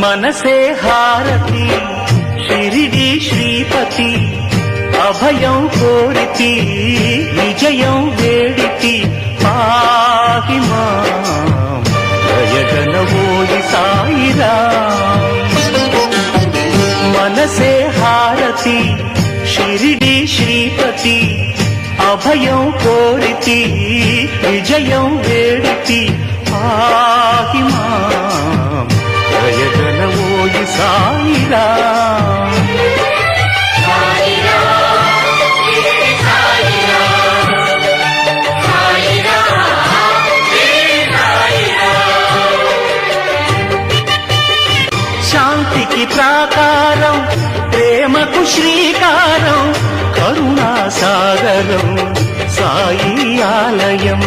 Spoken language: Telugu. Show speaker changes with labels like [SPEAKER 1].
[SPEAKER 1] మనసే హారతి షిరిడి శ్రీపతి అభయం కోరితి విజయం వేడితి పాహి మాం జయగణవోయి సాయిరాం మనసే హారతి షిరిడి శ్రీపతి అభయం కోరితి విజయం వేడితి పాహి మాం జయగణవోయి సాయిరాం శాంతికి ప్రాకారం ప్రేమకు శ్రీకారం కరుణా సాగరం సాయి ఆలయం